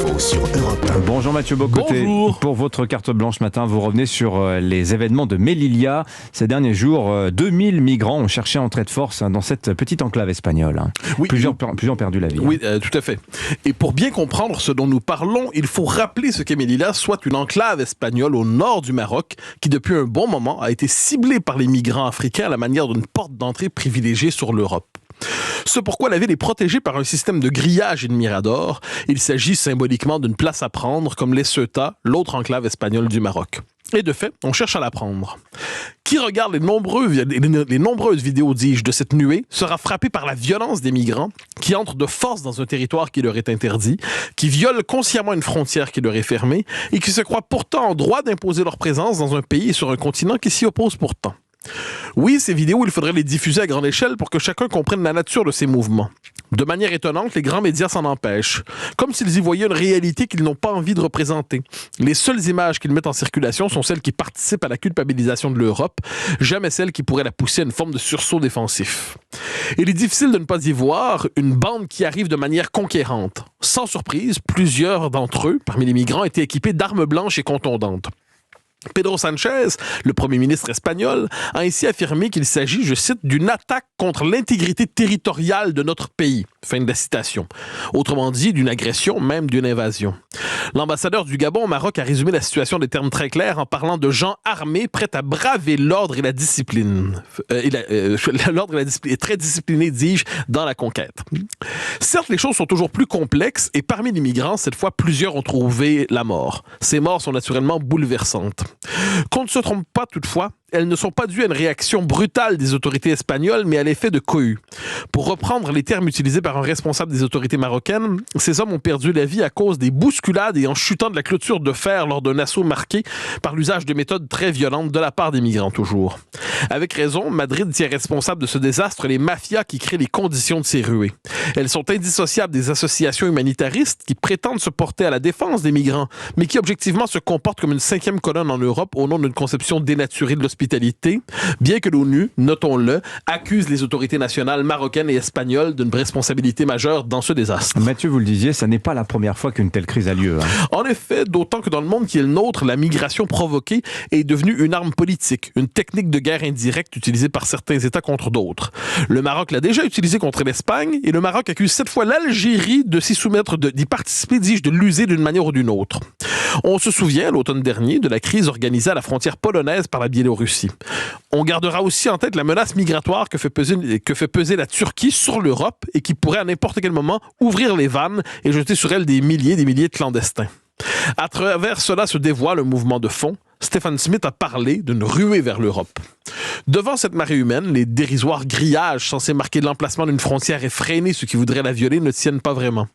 l'info sur Europe 1. Bonjour Mathieu Bocoté. Bonjour. Pour votre carte blanche matin, vous revenez sur les événements de Melilla. Ces derniers jours, 2000 migrants ont cherché entrée de force dans cette petite enclave espagnole. Oui. Plusieurs ont perdu la vie. Oui, tout à fait. Et pour bien comprendre ce dont nous parlons, il faut rappeler ce qu'est Melilla, soit une enclave espagnole au nord du Maroc, qui depuis un bon moment a été ciblée par les migrants africains à la manière d'une porte d'entrée privilégiée sur l'Europe. Ce pourquoi la ville est protégée par un système de grillage et de miradors. Il s'agit symboliquement d'une place à prendre, comme les Ceuta, l'autre enclave espagnole du Maroc. Et de fait, on cherche à la prendre. Qui regarde les nombreuses vidéos, dis-je, de cette nuée, sera frappé par la violence des migrants qui entrent de force dans un territoire qui leur est interdit, qui violent consciemment une frontière qui leur est fermée et qui se croient pourtant en droit d'imposer leur présence dans un pays et sur un continent qui s'y oppose pourtant. Oui, ces vidéos, il faudrait les diffuser à grande échelle pour que chacun comprenne la nature de ces mouvements. De manière étonnante, les grands médias s'en empêchent, comme s'ils y voyaient une réalité qu'ils n'ont pas envie de représenter. Les seules images qu'ils mettent en circulation sont celles qui participent à la culpabilisation de l'Europe, jamais celles qui pourraient la pousser à une forme de sursaut défensif. Il est difficile de ne pas y voir une bande qui arrive de manière conquérante. Sans surprise, plusieurs d'entre eux, parmi les migrants, étaient équipés d'armes blanches et contondantes. Pedro Sanchez, le premier ministre espagnol, a ainsi affirmé qu'il s'agit, je cite, d'une attaque contre l'intégrité territoriale de notre pays. Fin de la citation. Autrement dit, d'une agression, même d'une invasion. L'ambassadeur du Gabon au Maroc a résumé la situation des termes très clairs en parlant de gens armés prêts à braver l'ordre et la discipline. L'ordre et la discipline est très discipliné, dis-je, dans la conquête. Certes, les choses sont toujours plus complexes et parmi les migrants, cette fois, plusieurs ont trouvé la mort. Ces morts sont naturellement bouleversantes. Qu'on ne se trompe pas toutefois, elles ne sont pas dues à une réaction brutale des autorités espagnoles, mais à l'effet de cohue. Pour reprendre les termes utilisés par un responsable des autorités marocaines, ces hommes ont perdu la vie à cause des bousculades et en chutant de la clôture de fer lors d'un assaut marqué par l'usage de méthodes très violentes de la part des migrants toujours. Avec raison, Madrid tient responsable de ce désastre les mafias qui créent les conditions de ces ruées. Elles sont indissociables des associations humanitaristes qui prétendent se porter à la défense des migrants, mais qui objectivement se comportent comme une cinquième colonne en Europe au nom d'une conception dénaturée de l'hospitalité, bien que l'ONU, notons-le, accuse les autorités nationales marocaines et espagnoles d'une responsabilité majeure dans ce désastre. Mathieu, vous le disiez, ça n'est pas la première fois qu'une telle crise a lieu. En effet, d'autant que dans le monde qui est le nôtre, la migration provoquée est devenue une arme politique, une technique de guerre indirecte utilisée par certains États contre d'autres. Le Maroc l'a déjà utilisée contre l'Espagne et le Maroc accuse cette fois l'Algérie de s'y soumettre, d'y participer, dis-je, de l'user d'une manière ou d'une autre. On se souvient, l'automne dernier, de la crise organisée à la frontière polonaise par la Biélorussie. On gardera aussi en tête la menace migratoire que fait peser la Turquie sur l'Europe et qui pourrait à n'importe quel moment ouvrir les vannes et jeter sur elle des milliers de clandestins. À travers cela se dévoile un mouvement de fond. Stephen Smith a parlé d'une ruée vers l'Europe. Devant cette marée humaine, les dérisoires grillages censés marquer l'emplacement d'une frontière et freiner ceux qui voudraient la violer ne tiennent pas vraiment.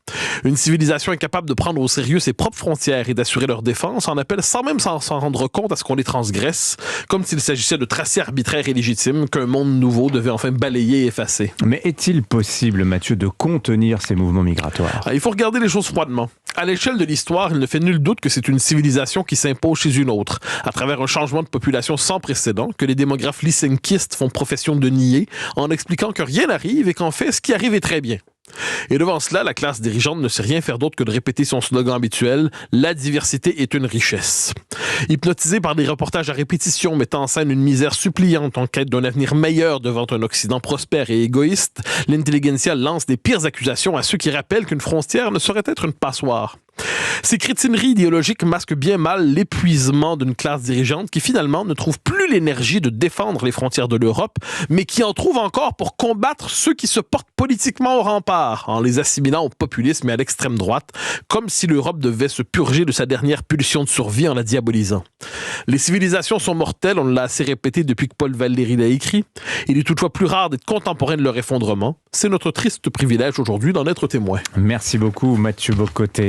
Une civilisation incapable de prendre au sérieux ses propres frontières et d'assurer leur défense en appelle sans même s'en rendre compte à ce qu'on les transgresse, comme s'il s'agissait de tracés arbitraires et légitimes qu'un monde nouveau devait enfin balayer et effacer. Mais est-il possible, Mathieu, de contenir ces mouvements migratoires ? Il faut regarder les choses froidement. À l'échelle de l'histoire, il ne fait nul doute que c'est une civilisation qui s'impose chez une autre, à travers un changement de population sans précédent que les démographes lysenkistes font profession de nier, en expliquant que rien n'arrive et qu'en fait, ce qui arrive est très bien. Et devant cela, la classe dirigeante ne sait rien faire d'autre que de répéter son slogan habituel « La diversité est une richesse ». Hypnotisée par des reportages à répétition mettant en scène une misère suppliante en quête d'un avenir meilleur devant un Occident prospère et égoïste, l'intelligentsia lance des pires accusations à ceux qui rappellent qu'une frontière ne saurait être une passoire. Ces crétineries idéologiques masquent bien mal l'épuisement d'une classe dirigeante qui finalement ne trouve plus l'énergie de défendre les frontières de l'Europe, mais qui en trouve encore pour combattre ceux qui se portent politiquement au rempart, en les assimilant au populisme et à l'extrême droite, comme si l'Europe devait se purger de sa dernière pulsion de survie en la diabolisant. Les civilisations sont mortelles, on l'a assez répété depuis que Paul Valéry l'a écrit. Il est toutefois plus rare d'être contemporain de leur effondrement. C'est notre triste privilège aujourd'hui d'en être témoin. Merci beaucoup, Mathieu Bocoté.